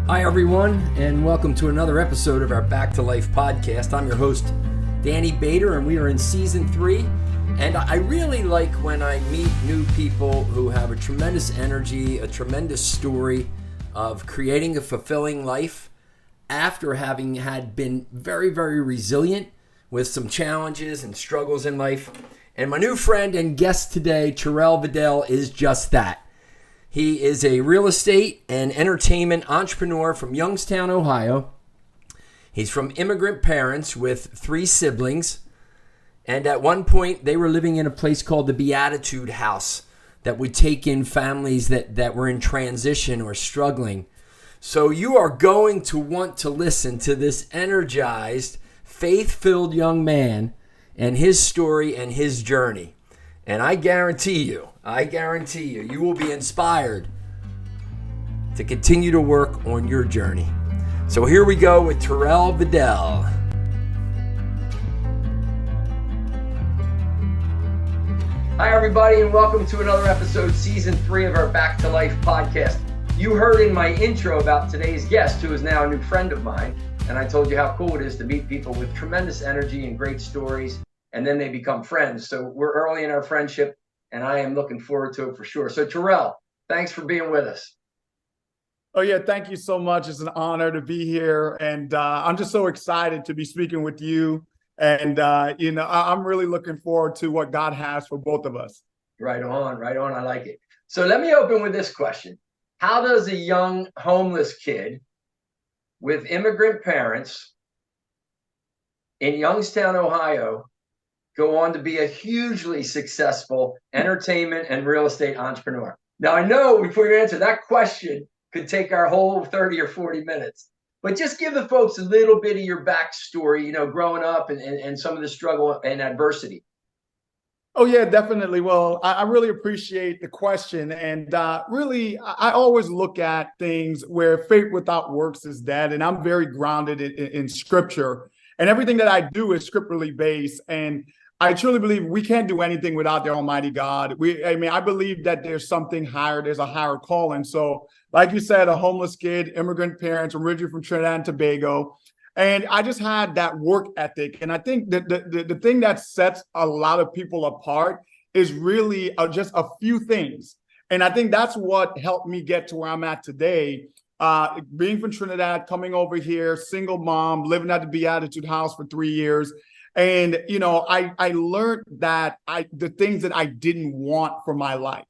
Hi, everyone, and welcome to another episode of our Back to Life podcast. I'm your host, Danny Bader, and we are in season 3. And I really like when I meet new people who have a tremendous energy, a tremendous story of creating a fulfilling life after having been very, very resilient with some challenges and struggles in life. And my new friend and guest today, Terrill Vidale, is just that. He is a real estate and entertainment entrepreneur from Youngstown, Ohio. He's from immigrant parents with 3 siblings. And at one point, they were living in a place called the B.E.T house that would take in families that were in transition or struggling. So you are going to want to listen to this energized, faith-filled young man and his story and his journey. And I guarantee you, you will be inspired to continue to work on your journey. So here we go with Terrill Vidale. Hi, everybody, and welcome to another episode, season 3 of our Back to Life podcast. You heard in my intro about today's guest, who is now a new friend of mine, and I told you how cool it is to meet people with tremendous energy and great stories, and then they become friends. So we're early in our friendship, and I am looking forward to it for sure. So Terrill, thanks for being with us. Oh, yeah. Thank you so much. It's an honor to be here. And I'm just so excited to be speaking with you. And, I'm really looking forward to what God has for both of us. Right on. I like it. So let me open with this question. How does a young homeless kid with immigrant parents in Youngstown, Ohio, go on to be a hugely successful entertainment and real estate entrepreneur? Now, I know before you answer that question could take our whole 30 or 40 minutes, but just give the folks a little bit of your backstory, growing up and some of the struggle and adversity. Oh, yeah, definitely. Well, I really appreciate the question. And really, I always look at things where faith without works is dead. And I'm very grounded in scripture. And everything that I do is scripturally based. And I truly believe we can't do anything without the Almighty God. I believe that there's something higher. There's a higher calling. So like you said, a homeless kid, immigrant parents, originally from Trinidad and Tobago. And I just had that work ethic. And I think that the thing that sets a lot of people apart is really just a few things. And I think that's what helped me get to where I'm at today. Being from Trinidad, coming over here, single mom, living at the B.E.T house for 3 years. And, I learned that the things that I didn't want for my life.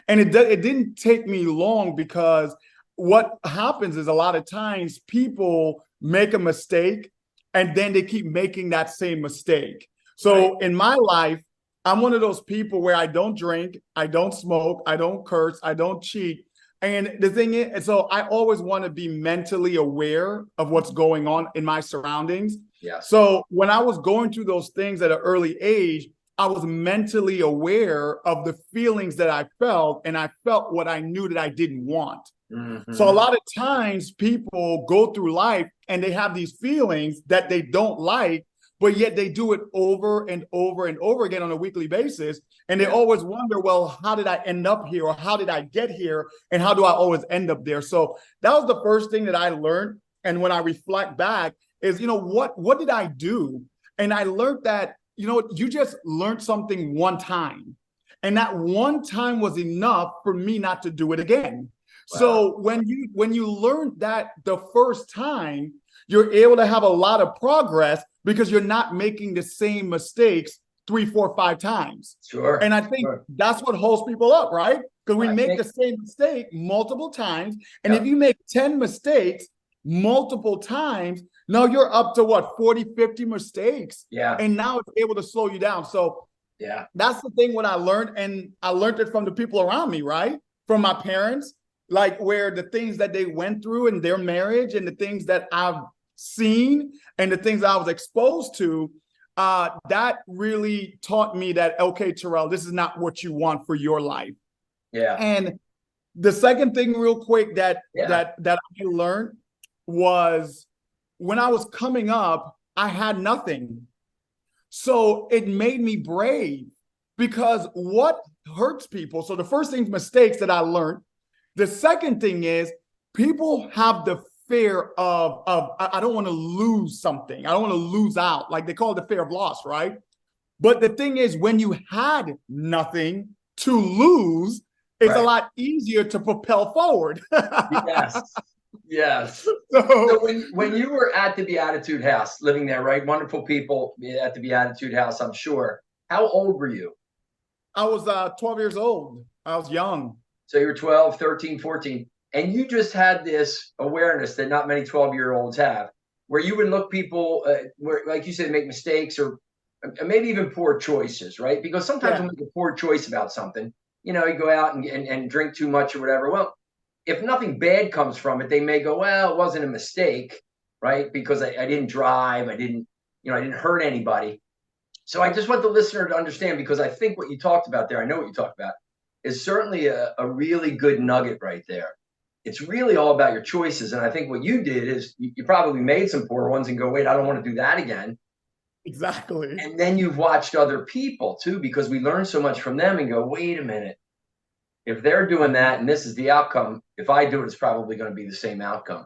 And it didn't take me long, because what happens is a lot of times people make a mistake and then they keep making that same mistake. So in my life, I'm one of those people where I don't drink, I don't smoke, I don't curse, I don't cheat. And the thing is, so I always want to be mentally aware of what's going on in my surroundings. Yeah. So when I was going through those things at an early age, I was mentally aware of the feelings that I felt, and I felt what I knew that I didn't want. Mm-hmm. So a lot of times people go through life and they have these feelings that they don't like, but yet they do it over and over and over again on a weekly basis. And they always wonder, well, how did I end up here? Or how did I get here? And how do I always end up there? So that was the first thing that I learned. And when I reflect back is, what did I do? And I learned that, you just learned something one time. And that one time was enough for me not to do it again. Wow. So when you learn that the first time, you're able to have a lot of progress because you're not making the same mistakes 3, 4, 5 times. Sure. And I think that's what holds people up, right? Because we make the same mistake multiple times. And if you make 10 mistakes multiple times, now you're up to 40, 50 mistakes. Yeah. And now it's able to slow you down. So that's the thing when I learned, and I learned it from the people around me, right? From my parents, like where the things that they went through in their marriage and the things that I've seen and the things I was exposed to, that really taught me that, okay, Terrill, this is not what you want for your life. Yeah. And the second thing real quick that I learned was when I was coming up, I had nothing. So it made me brave, because what hurts people? So the first thing, mistakes that I learned. The second thing is people have the fear of I don't want to lose something. I don't want to lose out. Like they call it the fear of loss, right? But the thing is, when you had nothing to lose, it's a lot easier to propel forward. Yes. Yes. So So when you were at the Beatitude House, living there, right? Wonderful people at the Beatitude House, I'm sure. How old were you? I was 12 years old. I was young. So you were 12, 13, 14, and you just had this awareness that not many 12-year-olds have, where you would look people, where, like you said, make mistakes or maybe even poor choices, right? Because sometimes we'll make a poor choice about something. You know, you go out and drink too much or whatever. Well, if nothing bad comes from it, they may go, well, it wasn't a mistake, right? Because I didn't drive, I didn't hurt anybody. So I just want the listener to understand, because I think what you talked about there, I know what you talked about, is certainly a really good nugget right there. It's really all about your choices. And I think what you did is you probably made some poor ones and go, wait, I don't want to do that again. Exactly. And then you've watched other people too, because we learn so much from them and go, wait a minute. If they're doing that and this is the outcome, if I do it, it's probably going to be the same outcome.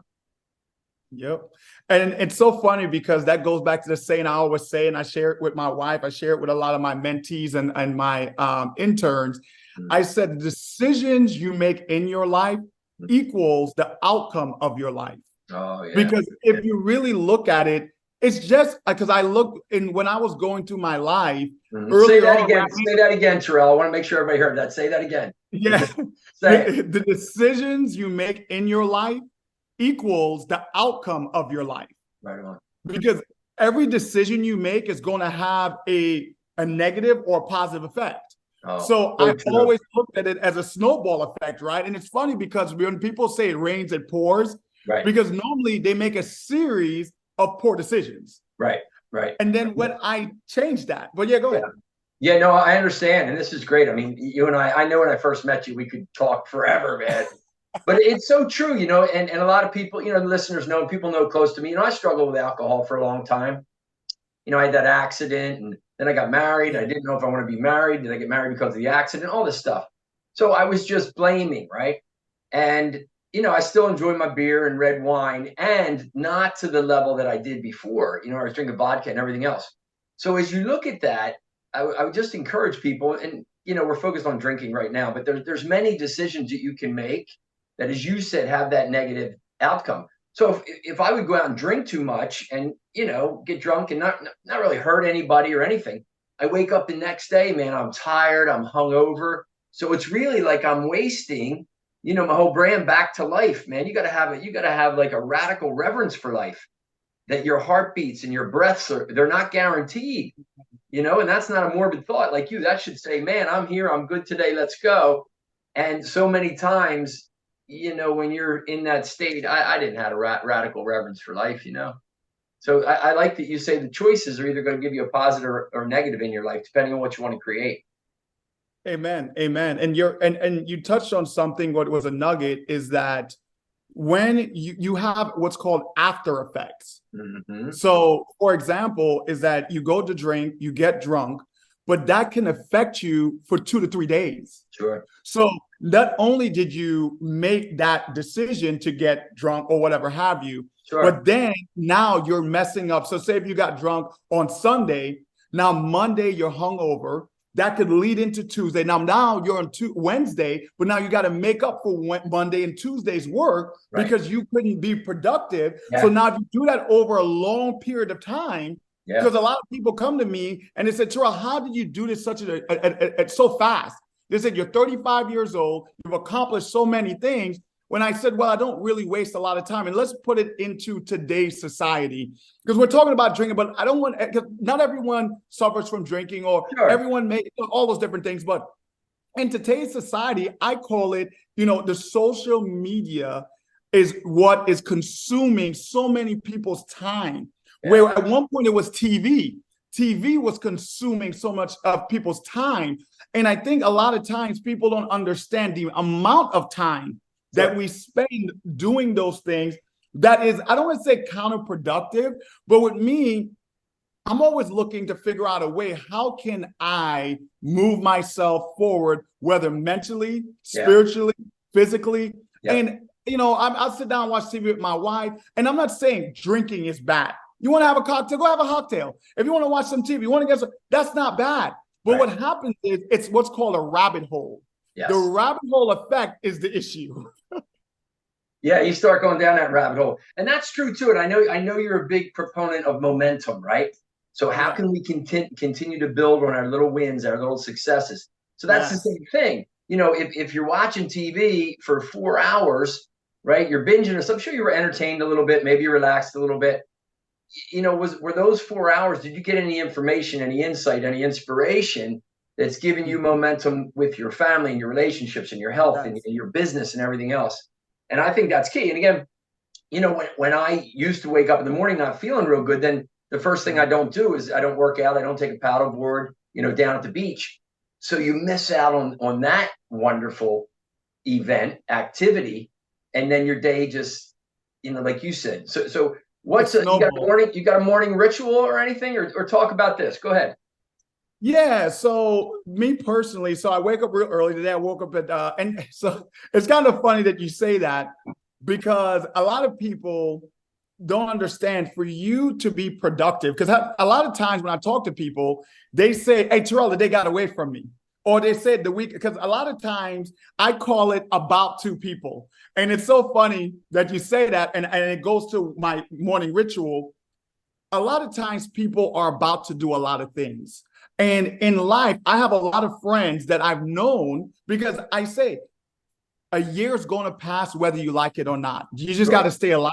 Yep. And it's so funny because that goes back to the saying I always say, and I share it with my wife. I share it with a lot of my mentees and my interns. I said, the decisions you make in your life equals the outcome of your life. Oh, yeah. Because if you really look at it, it's just because I look in when I was going through my life. Say that again. Say that again, Terrill. I want to make sure everybody heard that. Say that again. Yeah. The decisions you make in your life equals the outcome of your life. Right on. Because every decision you make is going to have a negative or a positive effect. So I've always looked at it as a snowball effect, right? And it's funny because when people say it rains, it pours, because normally they make a series of poor decisions. Right. And then when I changed that, but yeah, go ahead. Yeah, no, I understand. And this is great. I mean, you and I know when I first met you, we could talk forever, man. But it's so true, you know, and a lot of people, you know, the listeners know, people know close to me, you know, I struggled with alcohol for a long time. You know, I had that accident and then I got married. I didn't know if I want to be married. Did I get married because of the accident? All this stuff. So I was just blaming, right? And, you know, I still enjoy my beer and red wine, and not to the level that I did before. You know, I was drinking vodka and everything else. So as you look at that, I would just encourage people, and, you know, we're focused on drinking right now, but there's many decisions that you can make that, as you said, have that negative outcome. So if I would go out and drink too much and, you know, get drunk and not really hurt anybody or anything, I wake up the next day, man, I'm tired, I'm hungover. So it's really like I'm wasting, you know, my whole brand back to life, man. You got to have like a radical reverence for life, that your heartbeats and your breaths they're not guaranteed, you know, and that's not a morbid thought like you. That should say, man, I'm here, I'm good today, let's go. And so many times, you know, when you're in that state, I didn't have a radical reverence for life, you know. So I like that you say the choices are either going to give you a positive or negative in your life, depending on what you want to create. Amen. Amen. And you touched on something, what was a nugget, is that when you have what's called after effects. So, for example, is that you go to drink, you get drunk, but that can affect you for 2 to 3 days. Sure. So not only did you make that decision to get drunk or whatever have you, but then now you're messing up. So say if you got drunk on Sunday, now Monday you're hungover. That could lead into Tuesday. Now you're on Wednesday, but now you got to make up for Monday and Tuesday's work because you couldn't be productive. So now if you do that over a long period of time, because a lot of people come to me and they said, Terrill, how did you do this so fast? They said, you're 35 years old, you've accomplished so many things. When I said, well, I don't really waste a lot of time. And let's put it into today's society, because we're talking about drinking, but I don't want, because not everyone suffers from drinking, or everyone makes all those different things. But in today's society, I call it, you know, the social media is what is consuming so many people's time. Where at one point it was TV. TV was consuming so much of people's time. And I think a lot of times people don't understand the amount of time that we spend doing those things. That is, I don't want to say counterproductive, but with me, I'm always looking to figure out a way, how can I move myself forward, whether mentally, spiritually, physically. And I'll sit down and watch TV with my wife, and I'm not saying drinking is bad. You want to have a cocktail, go have a cocktail. If you want to watch some TV, you want to get some, that's not bad. But what happens is it's what's called a rabbit hole. Yes. The rabbit hole effect is the issue. Yeah, you start going down that rabbit hole. And that's true too. And I know you're a big proponent of momentum, right? So how can we continue to build on our little wins, our little successes? So that's the same thing. If you're watching TV for 4 hours, right, you're binging, so I'm sure you were entertained a little bit, maybe you relaxed a little bit. Were those 4 hours, did you get any information, any insight, any inspiration that's giving you momentum with your family and your relationships and your health and your business and everything else? And I think that's key. And again, when I used to wake up in the morning not feeling real good, then the first thing I don't do is I don't work out. I don't take a paddle board, down at the beach. So you miss out on that wonderful event activity. And then your day just, like you said. So you got a morning ritual or anything, or talk about this? Go ahead. Yeah. So me personally, so I wake up real early today. I woke up and so it's kind of funny that you say that, because a lot of people don't understand, for you to be productive, because a lot of times when I talk to people, they say, hey, Terrill, the day got away from me. Or they said the week, because a lot of times I call it about to people. And it's so funny that you say that, and it goes to my morning ritual. A lot of times people are about to do a lot of things. And in life, I have a lot of friends that I've known, because I say a year is going to pass whether you like it or not. You just got to stay alive.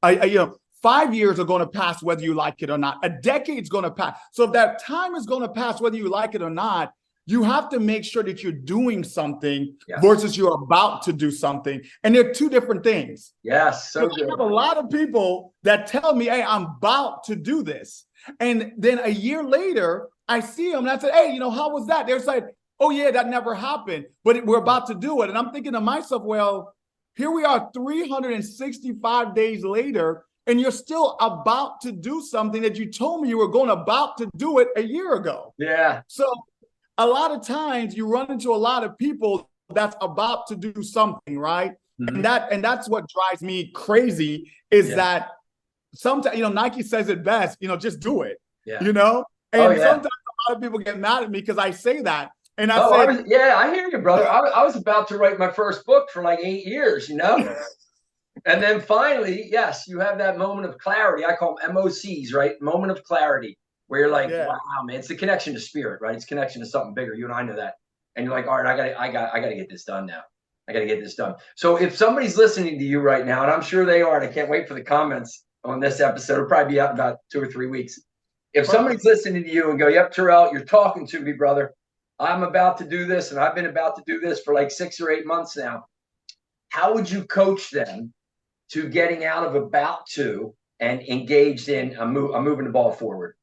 5 years are going to pass whether you like it or not. A decade's going to pass. So if that time is going to pass whether you like it or not, you have to make sure that you're doing something versus you're about to do something. And they're two different things. Yes, so good. I have a lot of people that tell me, hey, I'm about to do this. And then a year later, I see them and I said, hey, how was that? They're like, oh yeah, that never happened, but we're about to do it. And I'm thinking to myself, well, here we are 365 days later, and you're still about to do something that you told me you were about to do it a year ago. Yeah. So a lot of times you run into a lot of people that's about to do something, right? Mm-hmm. And that's what drives me crazy is that sometimes, Nike says it best, just do it, And sometimes a lot of people get mad at me because I say that. And I hear you, brother. I was about to write my first book for like 8 years, And then finally, yes, you have that moment of clarity. I call them MOCs, right? Moment of clarity, where you're like, wow, man, it's the connection to spirit, right? It's connection to something bigger. You and I know that. And you're like, all right, I got to get this done now. I got to get this done. So if somebody's listening to you right now, and I'm sure they are, and I can't wait for the comments on this episode, it'll probably be out in about 2 or 3 weeks. If somebody's listening to you and go, yep, Terrill, you're talking to me, brother. I'm about to do this, and I've been about to do this for like 6 or 8 months now. How would you coach them to getting out of about to and engaged in moving the ball forward?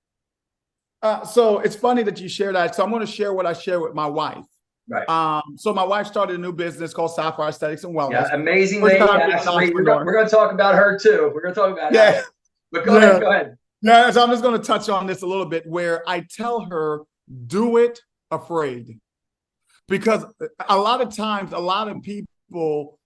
So it's funny that you share that. So I'm going to share what I share with my wife. Right. So my wife started a new business called Sapphire Aesthetics and Wellness. Yeah, amazing lady. We're going to talk about her too. We're going to talk about her. But go ahead. Yeah, so I'm just going to touch on this a little bit, where I tell her, do it afraid. Because a lot of times, a lot of people,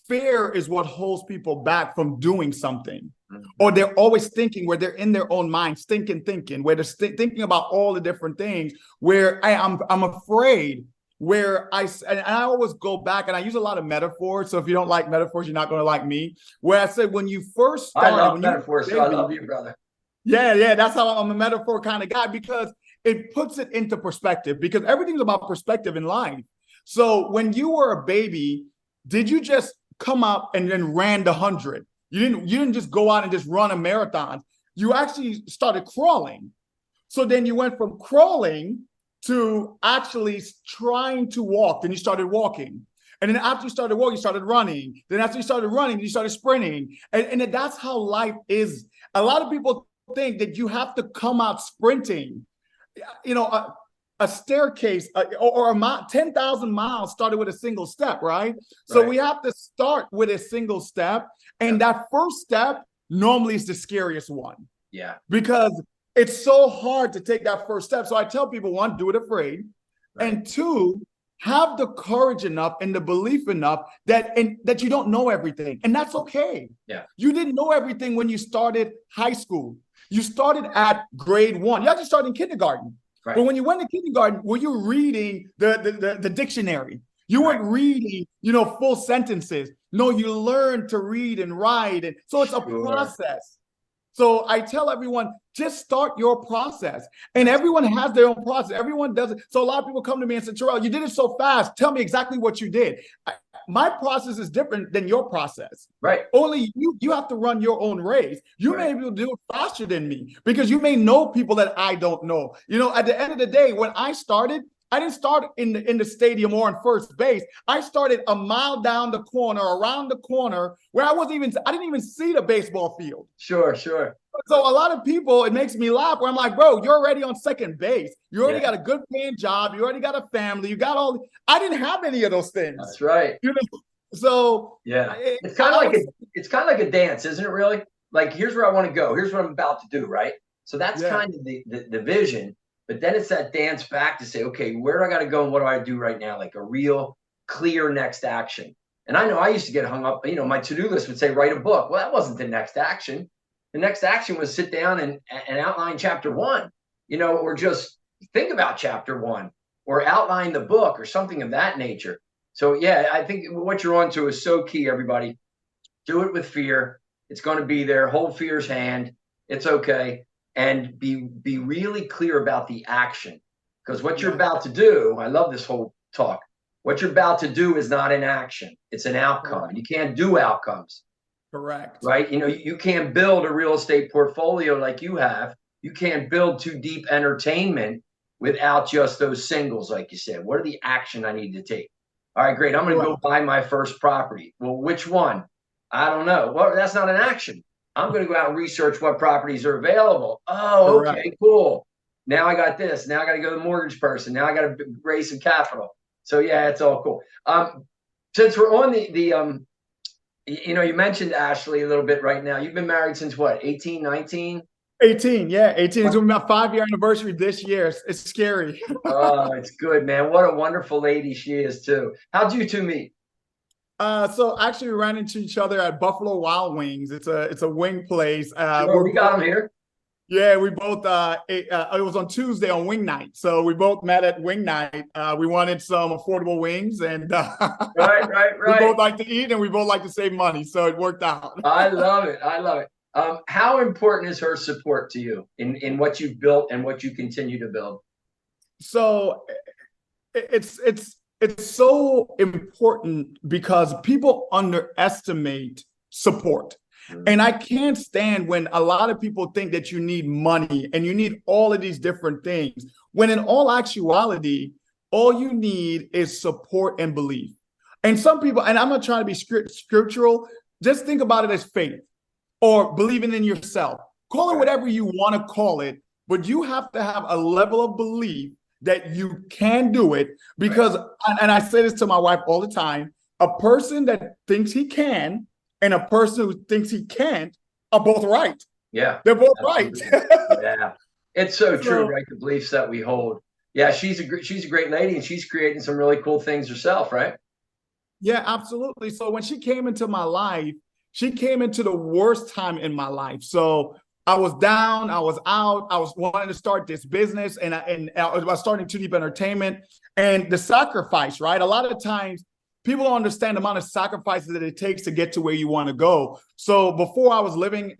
fear is what holds people back from doing something. Mm-hmm. Or they're always thinking, where they're in their own minds, thinking, where they're thinking about all the different things, where I'm afraid, where I always go back, and I use a lot of metaphors. So if you don't like metaphors, you're not going to like me. Where I said, when you first started, I love metaphors, so I love you, brother. Yeah, that's how I'm a metaphor kind of guy, because it puts it into perspective, because everything's about perspective in life. So when you were a baby, did you just come up and then ran the 100? You didn't just go out and just run a marathon. You actually started crawling. So then you went from crawling to actually trying to walk. Then you started walking. And then after you started walking, you started running. Then after you started running, you started sprinting. And that's how life is. A lot of people think that you have to come out sprinting. A staircase or a mile, 10,000 miles started with a single step, right? So we have to start with a single step. And that first step normally is the scariest one. Yeah. Because it's so hard to take that first step. So I tell people, one, do it afraid. Right. And two, have the courage enough and the belief enough that you don't know everything. And that's okay. Yeah. You didn't know everything when you started high school. You started at grade 1. You actually started in kindergarten. Right. But when you went to kindergarten, were you reading the dictionary? You weren't reading, full sentences. No, you learned to read and write. And so it's a process. So I tell everyone, just start your process. And everyone has their own process. Everyone does it. So a lot of people come to me and say, Terrill, you did it so fast. Tell me exactly what you did. My process is different than your process. Right. Only you have to run your own race. You may be able to do it faster than me because you may know people that I don't know. At the end of the day, when I started, I didn't start in the stadium or on first base. I started a mile down the corner, around the corner, where I didn't even see the baseball field. Sure. So a lot of people, it makes me laugh where I'm like, bro, you're already on second base. You already got a good paying job. You already got a family. You got I didn't have any of those things. That's right. So yeah, it's kind of like a dance, isn't it really? Like, here's where I want to go. Here's what I'm about to do, right? So that's kind of the vision. But then it's that dance back to say, okay, where do I got to go and what do I do right now? Like a real clear next action. And I know I used to get hung up, my to-do list would say, write a book. Well, that wasn't the next action. The next action was sit down and outline chapter 1, or just think about chapter 1 or outline the book or something of that nature. So yeah, I think what you're on to is so key, everybody. Do it with fear. It's going to be there. Hold fear's hand. It's okay. And be really clear about the action, because what you're about to do, I love this whole talk. What you're about to do is not an action. It's an outcome. And you can't do outcomes. Correct. Right. You can't build a real estate portfolio like you have. You can't build too deep entertainment without just those singles, like you said. What are the action I need to take? All right, great. I'm going to go buy my first property. Well, which one? I don't know. Well, that's not an action. I'm going to go out and research what properties are available. Oh, okay, cool. Now I got this. Now I got to go to the mortgage person. Now I got to raise some capital. So yeah, it's all cool. Since we're on you mentioned Ashley a little bit right now. You've been married since what, 18, 19? 18, yeah, 18. It's my 5-year anniversary this year. It's scary. Oh, it's good, man. What a wonderful lady she is too. How'd you two meet? So actually we ran into each other at Buffalo Wild Wings. It's a wing place. We got them here. Yeah, we both it was on Tuesday on wing night. So we both met at wing night. We wanted some affordable wings and right. We both like to eat and we both like to save money. So it worked out. I love it. How important is her support to you in what you've built and what you continue to build? So it's so important because people underestimate support. And I can't stand when a lot of people think that you need money and you need all of these different things, when in all actuality, all you need is support and belief. And some people, and I'm not trying to be scriptural, just think about it as faith or believing in yourself. Call it whatever you want to call it, but you have to have a level of belief that you can do it because, and I say this to my wife all the time, a person that thinks he can and a person who thinks he can't are both right. Yeah. They're both right. Yeah. It's so true, right? The beliefs that we hold. Yeah, she's a great lady and she's creating some really cool things herself, right? Yeah, absolutely. So when she came into my life, she came into the worst time in my life. So I was down, I was out, I was wanting to start this business and I was starting Too Deep Entertainment and the sacrifice, right? A lot of times people don't understand the amount of sacrifices that it takes to get to where you want to go. So before I was living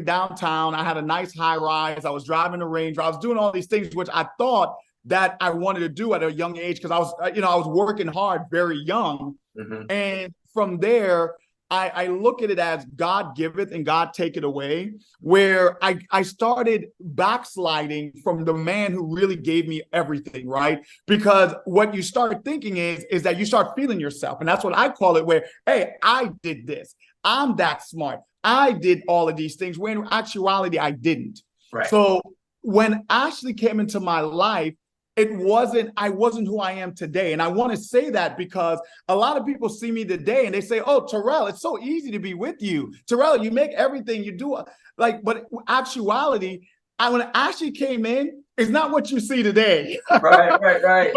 downtown. I had a nice high rise. I was driving a Range Rover. I was doing all these things, which I thought that I wanted to do at a young age because I was working hard very young. Mm-hmm. And from there, I look at it as God giveth and God taketh away, where I started backsliding from the man who really gave me everything, right? Because what you start thinking is that you start feeling yourself. And that's what I call it, where, hey, I did this. I'm that smart. I did all of these things, when in actuality, I didn't. Right. So when Ashley came into my life, I wasn't who I am today. And I want to say that because a lot of people see me today and they say, oh, Terrill, it's so easy to be with you. Terrill, you make everything you do. But actuality, when Ashley came in, It's not what you see today. Right.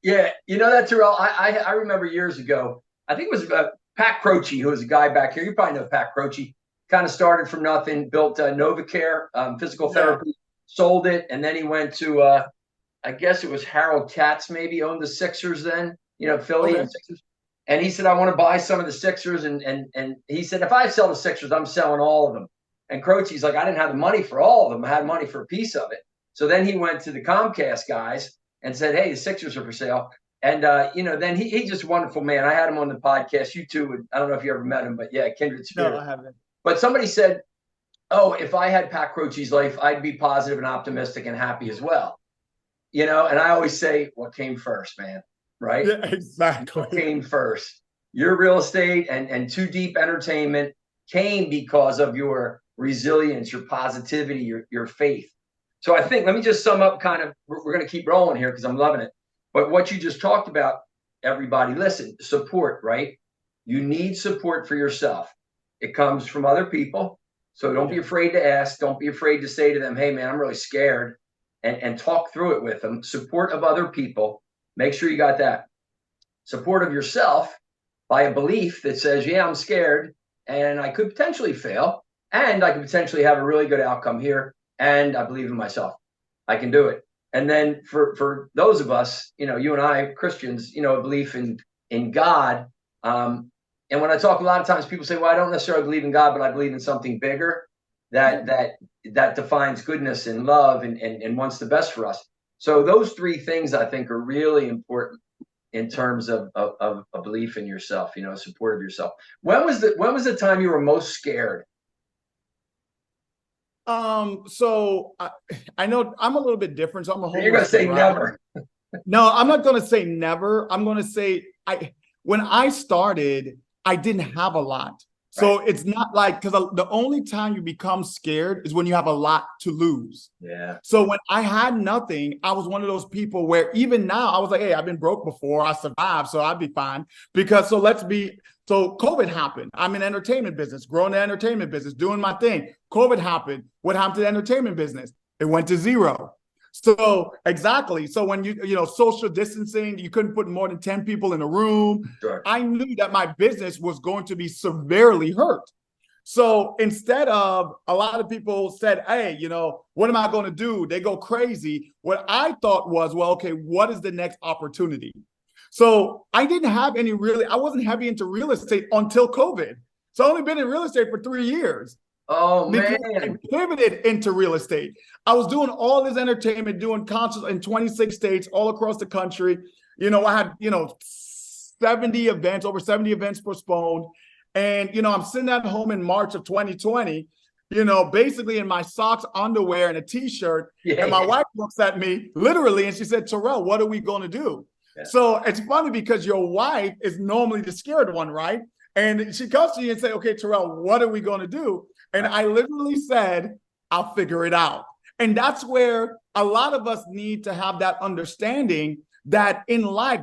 Yeah, you know that, Terrill. I remember years ago. I think it was Pat Croce, who was a guy back here. You probably know Pat Croce. Kind of started from nothing, built NovaCare physical therapy, sold it, and then he went to I guess it was Harold Katz, maybe owned the Sixers then. Philly and Sixers. And he said, I want to buy some of the Sixers. And he said, if I sell the Sixers, I'm selling all of them. And Croce's like, I didn't have the money for all of them. I had money for a piece of it. So then he went to the Comcast guys and said, hey, the Sixers are for sale. And, then he's just a wonderful man. I had him on the podcast. You too. I don't know if you ever met him, but yeah, kindred spirit. No, I haven't. But somebody said, oh, if I had Pat Croce's life, I'd be positive and optimistic and happy as well. And I always say, what came first, man? Right? Yeah, exactly. What came first? Your real estate and Too Deep Entertainment came because of your resilience, your positivity, your faith. So I think, let me just sum up kind of, we're going to keep rolling here because I'm loving it. But what you just talked about, everybody, listen, support, right? You need support for yourself. It comes from other people. So don't be afraid to ask. Don't be afraid to say to them, hey, man, I'm really scared. And talk through it with them. Support of other people. Make sure you got that. Support of yourself by a belief that says, yeah, I'm scared and I could potentially fail and I could potentially have a really good outcome here. And I believe in myself. I can do it. And then for those of us, you and I, Christians, a belief in God. And when I talk, a lot of times people say, well, I don't necessarily believe in God, but I believe in something bigger that defines goodness and love and wants the best for us. So those three things I think are really important in terms of a belief in yourself, support of yourself. When was the time you were most scared? So I know I'm a little bit different. So I'm a homeless. You're gonna say never. No, I'm not gonna say never. I'm gonna say when I started, I didn't have a lot. So it's not like, because the only time you become scared is when you have a lot to lose. Yeah. So when I had nothing, I was one of those people where even now I was like, hey, I've been broke before. I survived, so I'd be fine. So COVID happened. I'm in entertainment business, growing the entertainment business, doing my thing. COVID happened. What happened to the entertainment business? It went to zero. So exactly. So when social distancing, you couldn't put more than 10 people in a room. Sure. I knew that my business was going to be severely hurt. So instead of, a lot of people said, hey, what am I going to do? They go crazy. What I thought was, well, okay, what is the next opportunity? So I didn't have I wasn't heavy into real estate until COVID. So I've only been in real estate for 3 years. Oh, man. I pivoted into real estate. I was doing all this entertainment, doing concerts in 26 states all across the country. I had, 70 events, over 70 events postponed. And, I'm sitting at home in March of 2020, basically in my socks, underwear, and a t-shirt. Yeah. And my wife looks at me literally and she said, Terrill, what are we going to do? Yeah. So it's funny because your wife is normally the scared one, right? And she comes to you and say, okay, Terrill, what are we going to do? And I literally said, I'll figure it out. And that's where a lot of us need to have that understanding that in life,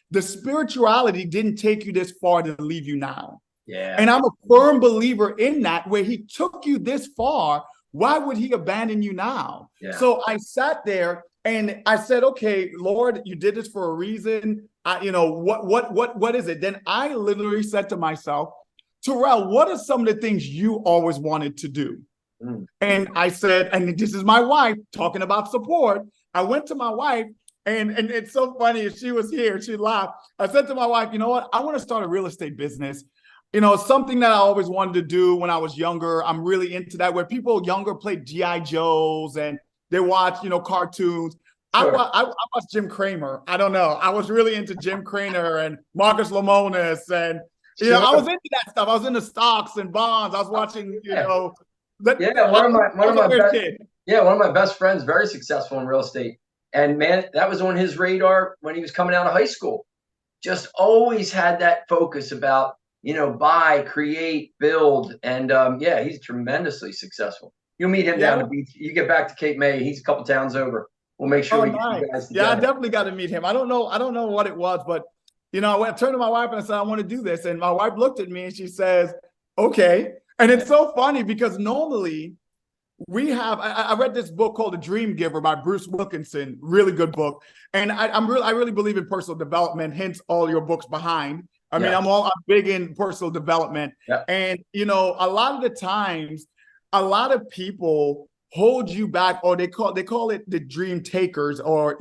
the spirituality didn't take you this far to leave you now. Yeah. And I'm a firm believer in that, where he took you this far. Why would he abandon you now? Yeah. So I sat there and I said, okay, Lord, you did this for a reason. What is it? Then I literally said to myself, Terrill, what are some of the things you always wanted to do? And I said, and this is my wife talking about support. I went to my wife and it's so funny. She was here. She laughed. I said to my wife, you know what? I want to start a real estate business. Something that I always wanted to do when I was younger. I'm really into that, where people younger play GAI Joes and they watch, cartoons. Sure. I watched Jim Cramer. I don't know. I was really into Jim Cramer and Marcus Lemonis and sure. I was into that stuff. I was into stocks and bonds. I was watching, one of my best friends, very successful in real estate. And man, that was on his radar when he was coming out of high school. Just always had that focus about, buy, create, build. And he's tremendously successul. You'll meet him down the beach. You get back to Cape May, he's a couple towns over. We'll make sure we get you guys together. Yeah, I definitely got to meet him. I don't know what it was, but I turned to my wife and I said, I want to do this. And my wife looked at me and she says, okay. And it's so funny because normally I read this book called The Dream Giver by Bruce Wilkinson, really good book. And I really believe in personal development, hence all your books behind. I mean, I'm big in personal development. Yeah. And, a lot of the times, a lot of people hold you back, or they call it the dream takers, or,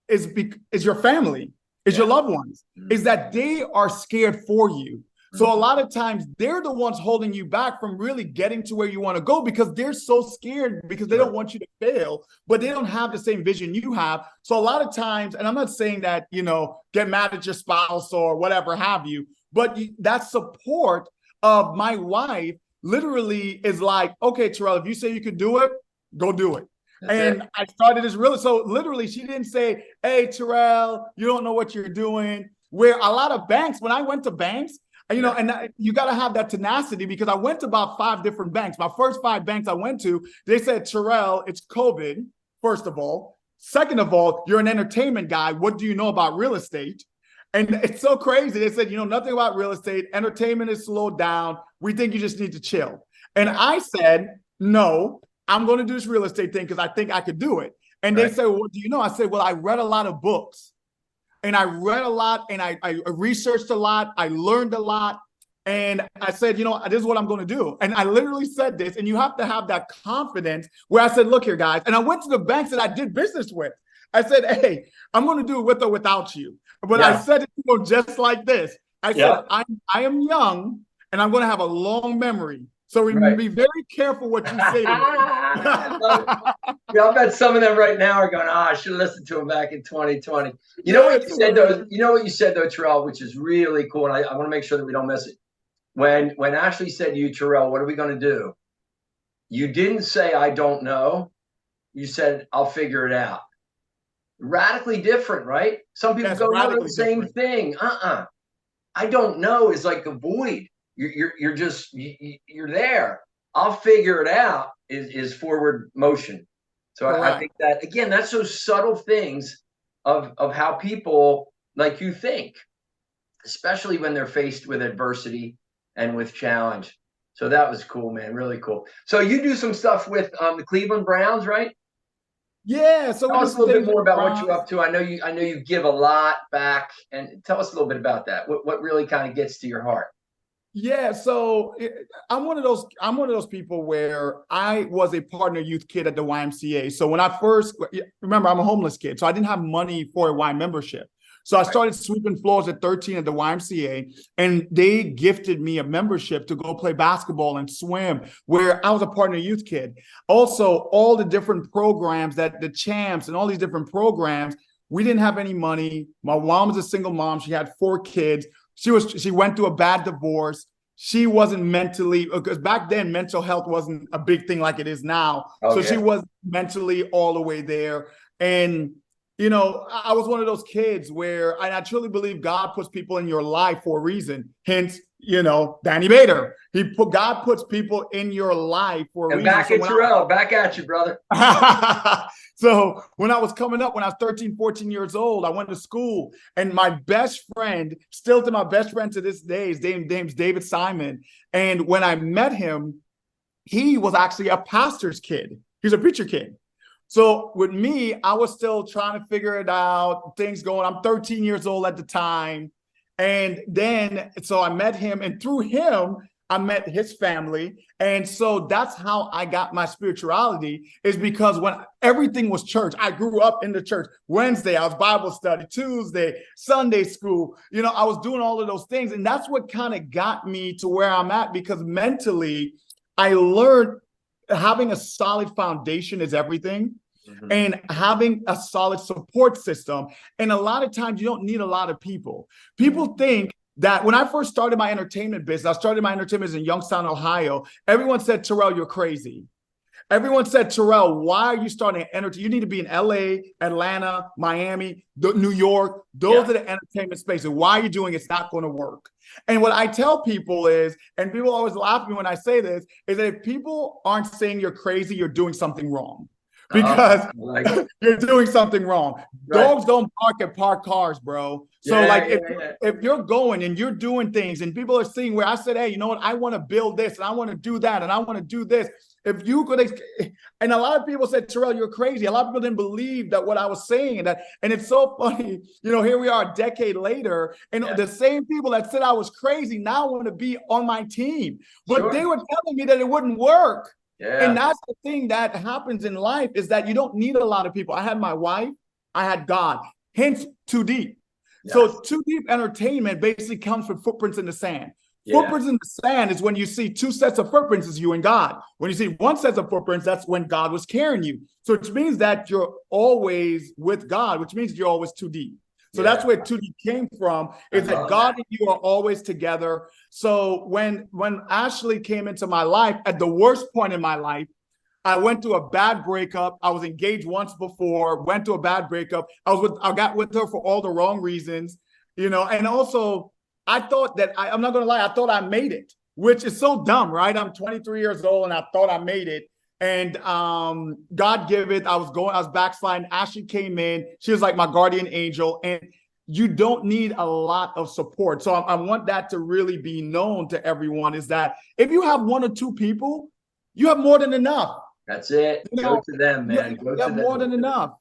is your family, is your loved ones, is that they are scared for you. So a lot of times they're the ones holding you back from really getting to where you want to go, because they're so scared, because they don't want you to fail, but they don't have the same vision you have. So a lot of times, and I'm not saying that, get mad at your spouse or whatever have you, but that support of my wife literally is like, okay, Terrill, if you say you could do it, go do it. And I started this so literally she didn't say, hey, Terrill, you don't know what you're doing. Where a lot of banks, when I went to banks, and you got to have that tenacity, because I went to about 5 different banks. My first 5 banks I went to, they said, Terrill, it's COVID, first of all. Second of all, you're an entertainment guy. What do you know about real estate? And it's so crazy. They said, nothing about real estate. Entertainment is slowed down. We think you just need to chill. And I said, no, I'm going to do this real estate thing because I think I could do it. And they said, well, what do you know? I said, well, I read a lot of books. And I read a lot, and I researched a lot. I learned a lot. And I said, this is what I'm going to do. And I literally said this, and you have to have that confidence where I said, look here, guys. And I went to the banks that I did business with. I said, hey, I'm going to do it with or without you. But I said it just like this. I said, I am young, and I'm going to have a long memory. So be very careful what you say to me. I bet some of them right now are going, I should have listened to him back in 2020. You know what you said, though? You know what you said, though, Terrill, which is really cool, and I want to make sure that we don't miss it. When Ashley said to you, Terrill, what are we going to do? You didn't say, I don't know. You said, I'll figure it out. Radically different, right? Some people go, no, the same thing. I don't know is like a void. You're just you're there. I'll figure it out is forward motion. So I think that, again, that's those subtle things of how people like you think, especially when they're faced with adversity and with challenge. So that was cool, man. Really cool. So you do some stuff with the Cleveland Browns, right? Yeah. So tell us a little bit more about what you're up to. I know you give a lot back, and tell us a little bit about that. What really kind of gets to your heart? Yeah, so I'm one of those people where I was a partner youth kid at the YMCA. So when I first, remember, I'm a homeless kid, so I didn't have money for a Y membership. So I started sweeping floors at 13 at the YMCA, and they gifted me a membership to go play basketball and swim, where I was a partner youth kid. Also, all the different programs, that the champs and all these different programs, we didn't have any money. My mom was a single mom. She had 4 kids. She went through a bad divorce. She wasn't mentally, because back then mental health wasn't a big thing like it is now. She was mentally all the way there. And, I was one of those kids where I truly believe God puts people in your life for a reason. Hence, Danny Bader. God puts people in your life for a reason. Back at Terrill, back at you, brother. So when I was coming up, when I was 13, 14 years old, I went to school, and my best friend, still to my best friend to this day, his name's David Simon. And when I met him, he was actually a pastor's kid. He's a preacher kid. So with me, I was still trying to figure it out, things going. I'm 13 years old at the time. And then, so I met him, and through him, I met his family. And so that's how I got my spirituality, is because when everything was church, I grew up in the church. Wednesday, I was Bible study. Tuesday, Sunday school. I was doing all of those things. And that's what kind of got me to where I'm at, because mentally, I learned having a solid foundation is everything. Mm-hmm. And having a solid support system. And a lot of times you don't need a lot of people. People think that when I first started my entertainment business, I started my entertainment business in Youngstown, Ohio. Everyone said, Terrill, you're crazy. Everyone said, Terrill, why are you starting entertainment? You need to be in LA, Atlanta, Miami, New York. Those are the entertainment spaces. Why are you doing it? It's not going to work. And what I tell people is, and people always laugh at me when I say this, is that if people aren't saying you're crazy, you're doing something wrong. Because you're doing something wrong. Right. Dogs don't bark at parked cars, bro. So if you're going and you're doing things and people are seeing where I said, hey, you know what? I want to build this and I want to do that and I want to do this. If you could, and a lot of people said, Terrill, you're crazy. A lot of people didn't believe that what I was saying. And it's so funny, here we are a decade later, and the same people that said I was crazy now want to be on my team. But they were telling me that it wouldn't work. Yeah. And that's the thing that happens in life, is that you don't need a lot of people. I had my wife, I had God, hence Too Deep. Yes. So Too Deep Entertainment basically comes from footprints in the sand. Yeah. Footprints in the sand is when you see two sets of footprints, is you and God. When you see one set of footprints, that's when God was carrying you. So which means that you're always with God, which means you're always too deep. So that's where Too Deep came from, is that God and you are always together. So when Ashley came into my life at the worst point in my life, I went through a bad breakup. I was engaged once before, went to a bad breakup. I got with her for all the wrong reasons, and also I thought that I'm not going to lie. I thought I made it, which is so dumb, right? I'm 23 years old and I thought I made it. And God give it. I was backsliding. Ashley came in. She was like my guardian angel. And you don't need a lot of support. So I want that to really be known to everyone, is that if you have one or two people, you have more than enough. That's it. Go to them, man. You have more than enough.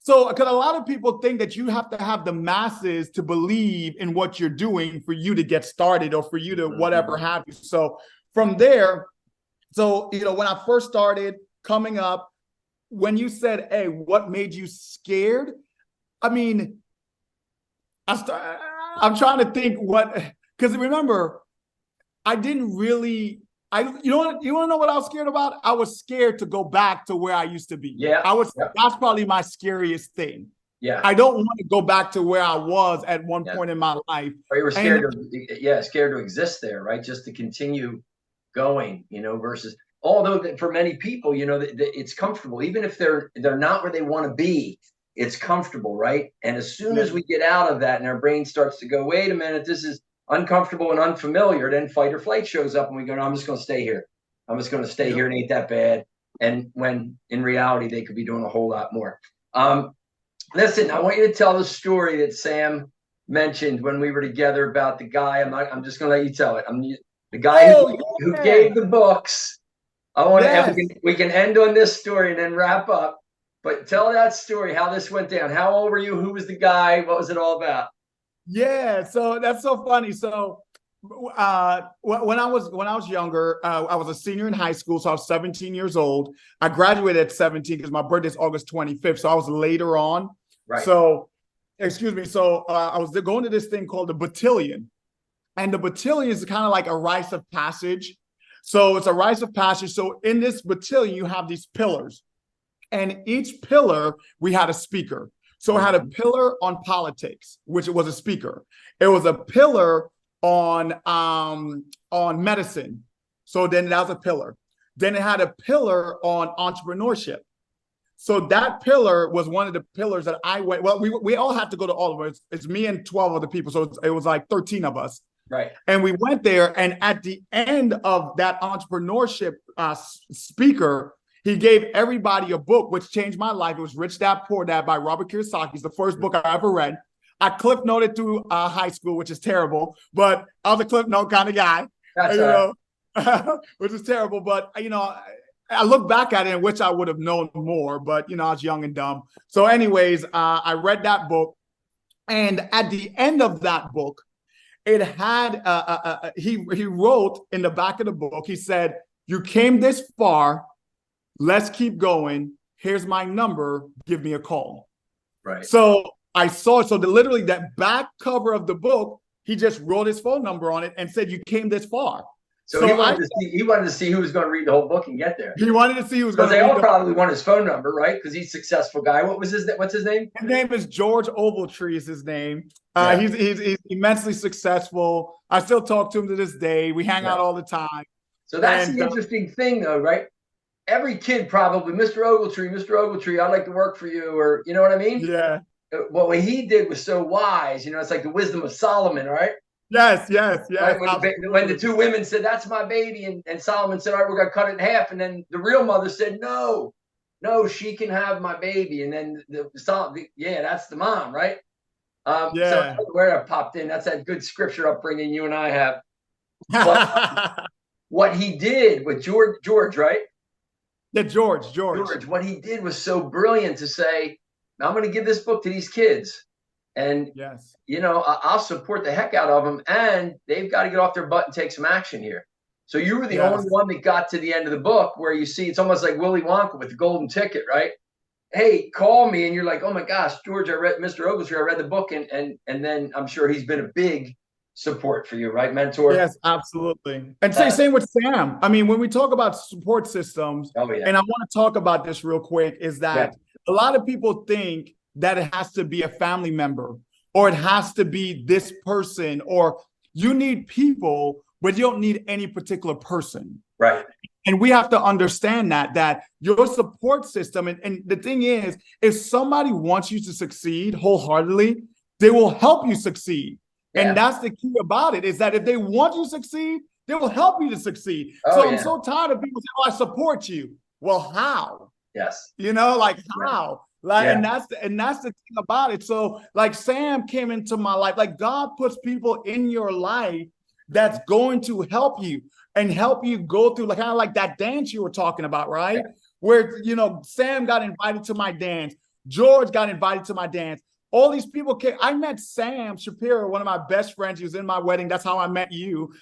So, because a lot of people think that you have to have the masses to believe in what you're doing for you to get started, or for you to whatever have you. So from there, when I first started coming up, when you said, hey, what made you scared? I mean, I'm trying to think because remember, I didn't really, you want to know what I was scared about? I was scared to go back to where I used to be. Yeah. That's probably my scariest thing. Yeah. I don't want to go back to where I was at one point in my life. Or you were scared scared to exist there, right? Just to continue going, versus, although for many people, it's comfortable, even if they're not where they want to be, it's comfortable, right? And as soon as we get out of that and our brain starts to go, wait a minute, this is uncomfortable and unfamiliar, then fight or flight shows up and we go, no, I'm just going to stay here. I'm just going to stay here. It ain't that bad. And when in reality, they could be doing a whole lot more. Listen, I want you to tell the story that Sam mentioned when we were together about the guy. I'm just going to let you tell it. The guy who gave the books. I want to. We can end on this story and then wrap up. But tell that story, how this went down. How old were you? Who was the guy? What was it all about? Yeah, so that's so funny. So when I was younger, I was a senior in high school, so I was 17 years old. I graduated at 17 because my birthday is August 25th, so I was later on. Right. So, excuse me. So I was going to this thing called the Battalion, and the Battalion is kind of like a rites of passage. So it's a rites of passage. So in this Battalion, you have these pillars, and each pillar we had a speaker. So it had a pillar on politics, which was a speaker. It was a pillar on medicine. So then that was a pillar. Then it had a pillar on entrepreneurship. So that pillar was one of the pillars that I went. Well, we all had to go to all of it. It's me and 12 other people. So it was like 13 of us. Right. And we went there. And at the end of that entrepreneurship speaker, he gave everybody a book, which changed my life. It was Rich Dad, Poor Dad by Robert Kiyosaki. It's the first book I ever read. I cliff noted through high school, which is terrible, but I was a cliff note kind of guy, which is terrible. But, I look back at it and wish I would have known more, but, I was young and dumb. So anyways, I read that book. And at the end of that book, it had, he wrote in the back of the book, he said, you came this far. Let's keep going. Here's my number. Give me a call. Right. So I saw it. So literally that back cover of the book, he just wrote his phone number on it and said, you came this far. So he wanted to see who was going to read the whole book and get there. He wanted to see who was going to read. They all probably want his phone number, right? Because he's a successful guy. What's his name? His name is George Ogletree is his name. He's immensely successful. I still talk to him to this day. We hang out all the time. So that's the interesting thing though, right? Every kid probably, Mr. Ogletree, I'd like to work for you, or you know what I mean? Yeah. But what he did was so wise, it's like the wisdom of Solomon, right? Yes. Right? When the two women said, that's my baby, and Solomon said, all right, we're going to cut it in half. And then the real mother said, no, she can have my baby. And then that's the mom, right? So where I popped in, that's that good scripture upbringing you and I have. But what he did with George, right? Yeah, George. What he did was so brilliant to say, I'm going to give this book to these kids. And, Yes. I'll support the heck out of them. And they've got to get off their butt and take some action here. So you were the only one that got to the end of the book where you see it's almost like Willy Wonka with the golden ticket, right? Hey, call me. And you're like, oh my gosh, George, I read Mr. Ogletree. I read the book. And then I'm sure he's been a big support for you, right, mentor? Yes, absolutely. And same with Sam. I mean, when we talk about support systems, and I want to talk about this real quick, is that a lot of people think that it has to be a family member or it has to be this person, or you need people, but you don't need any particular person. Right. And we have to understand that your support system, and the thing is, if somebody wants you to succeed wholeheartedly, they will help you succeed. Yeah. And that's the key about it, is that if they want you to succeed, they will help you to succeed. I'm so tired of people saying, I support you. Well, how? Yes. Like how? And that's the thing about it. So like Sam came into my life, like God puts people in your life that's going to help you and help you go through, like kind of like that dance you were talking about, right? Yeah. Where, Sam got invited to my dance. George got invited to my dance. All these people came. I met Sam Shapiro, one of my best friends. He was in my wedding. That's how I met you.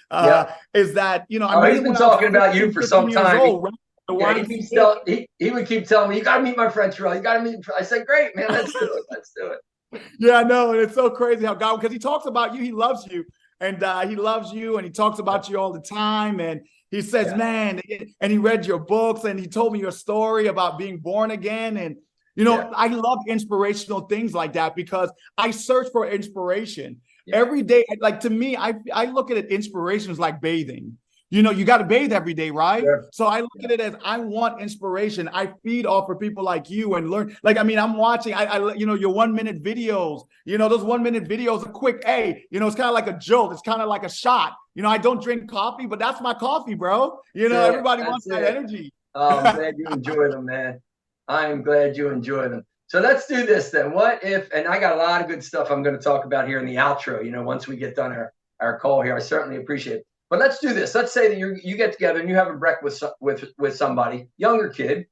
Is that, I met he's been talking about you for some time. Old, he would keep telling me, you got to meet my friend Terrill. You got to meet him. I said, great, man. Let's do it. Let's do it. Yeah, I know. And it's so crazy how God, because he talks about you. He loves you. And he loves you. And he talks about you all the time. And he says, man, and he read your books. And he told me your story about being born again. And I love inspirational things like that because I search for inspiration every day. Like, to me, I look at it, inspiration is like bathing. You got to bathe every day, right? Yeah. So I look at it as I want inspiration. I feed off of people like you and learn. Like, I mean, I'm watching, your 1 minute videos, those 1 minute videos are quick. Hey, it's kind of like a jolt. It's kind of like a shot. I don't drink coffee, but that's my coffee, bro. Everybody wants that energy. Oh, I'm glad you enjoy them, man. I am glad you enjoy them. So let's do this then. What if, and I got a lot of good stuff I'm going to talk about here in the outro, once we get done our call here. I certainly appreciate it. But let's do this. Let's say that you get together and you have a breakfast with somebody, younger kid,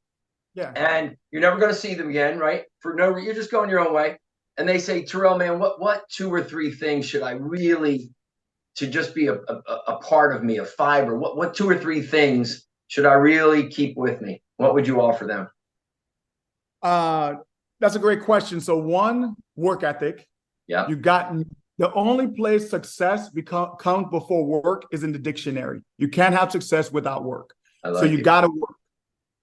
and you're never going to see them again, right? You're just going your own way. And they say, Terrill, man, what 2 or 3 things should I really, to just be a part of me, a fiber? What 2 or 3 things should I really keep with me? What would you offer them? That's a great question. So 1, work ethic. Yeah. The only place success comes before work is in the dictionary. You can't have success without work. So you got to work.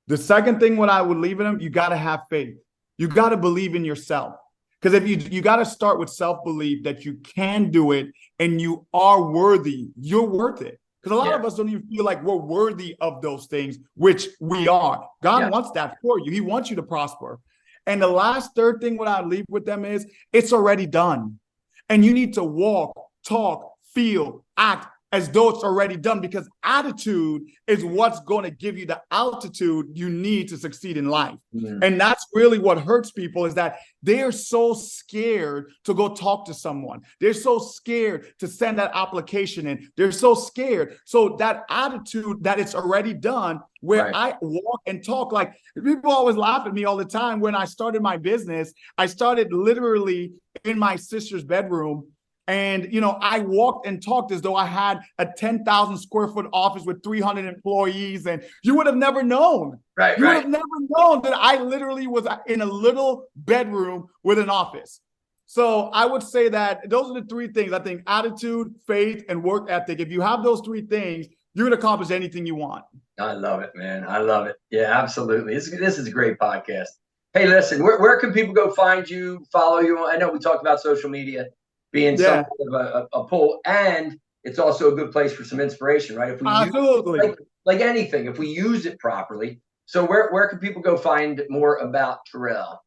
The second thing, what I would leave in them, you got to have faith. You got to believe in yourself. Because if you got to start with self-belief that you can do it and you are worthy, you're worth it. Because a lot of us don't even feel like we're worthy of those things, which we are. God wants that for you. He wants you to prosper. And the third thing, what I leave with them is, it's already done. And you need to walk, talk, feel, act as though it's already done, because attitude is what's going to give you the altitude you need to succeed in life. Mm-hmm. And that's really what hurts people, is that they're so scared to go talk to someone. They're so scared to send that application in. They're so scared. So that attitude that it's already done, where I walk and talk, like people always laugh at me all the time. When I started my business, I started literally in my sister's bedroom. And, I walked and talked as though I had a 10,000 square foot office with 300 employees. And you would have never known. You would have never known that I literally was in a little bedroom with an office. So I would say that those are the 3 things. I think attitude, faith, and work ethic. If you have those 3 things, you're going to accomplish anything you want. I love it, man. I love it. Yeah, absolutely. This is a great podcast. Hey, listen, where can people go find you, follow you? I know we talked about social media being something of a pull, and it's also a good place for some inspiration, right? If we absolutely use it, like anything, if we use it properly. So where can people go find more about Terrill?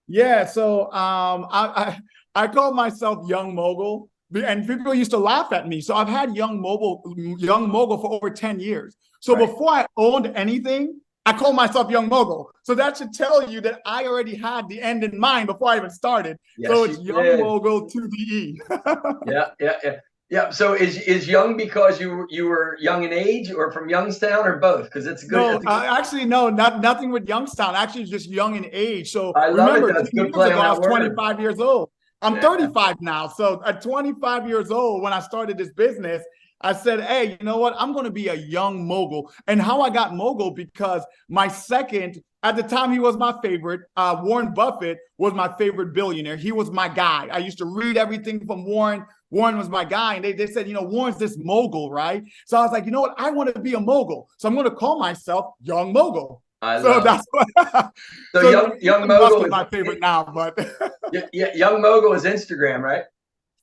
Yeah, so I call myself Young Mogul, and people used to laugh at me. So I've had Young Mogul for over 10 years. So before I owned anything, I call myself Young Mogul. So that should tell you that I already had the end in mind before I even started. Yes, so it's Young Mogul to the E. Yeah. Yeah. So is young because you were young in age, or from Youngstown, or both? Because it's good. No, actually, no, nothing with Youngstown. Actually, just young in age. So I love it. remember, That's 10 good years play ago, on I that was word. 25 years old. I'm Yeah. 35 now. So at 25 years old, when I started this business, I said, hey, you know what? I'm going to be a young mogul. And how I got mogul, because my second, at the time, he was my favorite. Warren Buffett was my favorite billionaire. He was my guy. I used to read everything from Warren. Warren was my guy. And they said, Warren's this mogul, right? So I was like, you know what? I want to be a mogul. So I'm going to call myself Young Mogul. That's what. So young mogul is my favorite now, but young mogul is Instagram, right?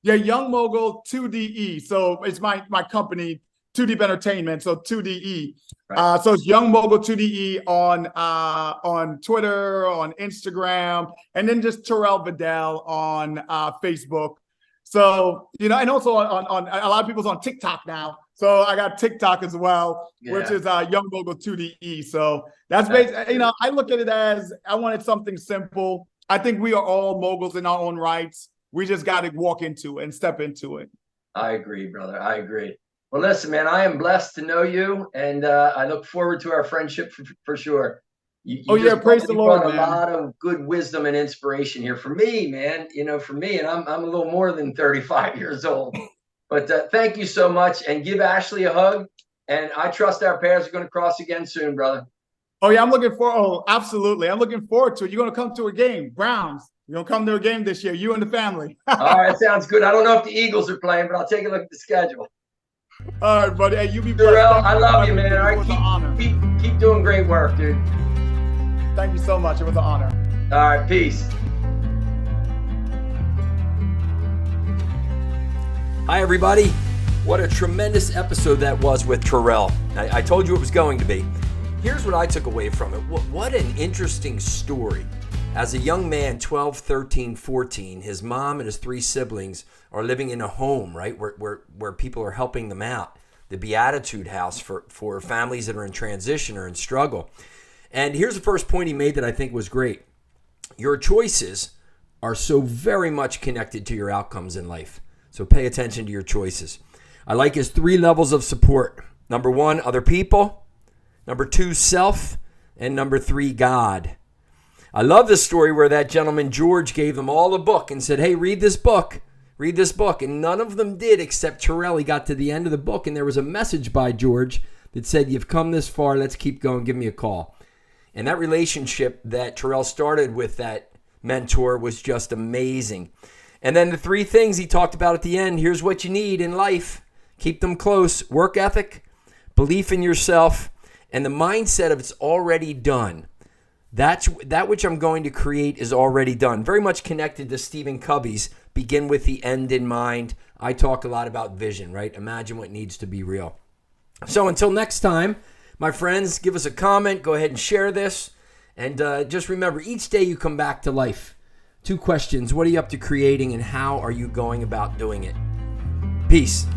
Yeah, Young Mogul 2DE. So it's my company, 2Deep Entertainment. So 2DE. Right. So it's Young Mogul 2DE on Twitter, on Instagram, and then just Terrill Vidale on Facebook. So, and also on a lot of people's on TikTok now. So I got TikTok as well, which is Young Mogul 2DE. So that's basically, I look at it as I wanted something simple. I think we are all moguls in our own rights. We just got to walk into it and step into it. I agree, brother. I agree. Well, listen, man, I am blessed to know you, and I look forward to our friendship for sure. Praise the Lord, man. A lot of good wisdom and inspiration here for me, man. For me, and I'm a little more than 35 years old. But thank you so much, and give Ashley a hug. And I trust our paths are going to cross again soon, brother. Oh yeah, I'm looking for. Oh, absolutely, I'm looking forward to it. You're going to come to a game, Browns. You're going to come to a game this year, you and the family. All right, sounds good. I don't know if the Eagles are playing, but I'll take a look at the schedule. All right, buddy. Hey, you be blessed. Terrill, I love you, man. All right, keep doing great work, dude. Thank you so much. It was an honor. All right, peace. Hi, everybody. What a tremendous episode that was with Terrill. I told you it was going to be. Here's what I took away from it. What an interesting story. As a young man, 12, 13, 14, his mom and his 3 siblings are living in a home, right, where people are helping them out. The Beatitude House for families that are in transition or in struggle. And here's the first point he made that I think was great. Your choices are so very much connected to your outcomes in life. So pay attention to your choices. I like his 3 levels of support. Number 1, other people. Number 2, self. And number 3, God. I love this story where that gentleman, George, gave them all a book and said, hey, read this book. Read this book. And none of them did except Terrill. He got to the end of the book and there was a message by George that said, you've come this far. Let's keep going. Give me a call. And that relationship that Terrill started with that mentor was just amazing. And then the 3 things he talked about at the end. Here's what you need in life. Keep them close. Work ethic, belief in yourself, and the mindset of it's already done. That which I'm going to create is already done. Very much connected to Stephen Covey's begin with the end in mind. I talk a lot about vision, right? Imagine what needs to be real. So until next time, my friends, give us a comment. Go ahead and share this. And just remember, each day you come back to life. 2 questions. What are you up to creating and how are you going about doing it? Peace.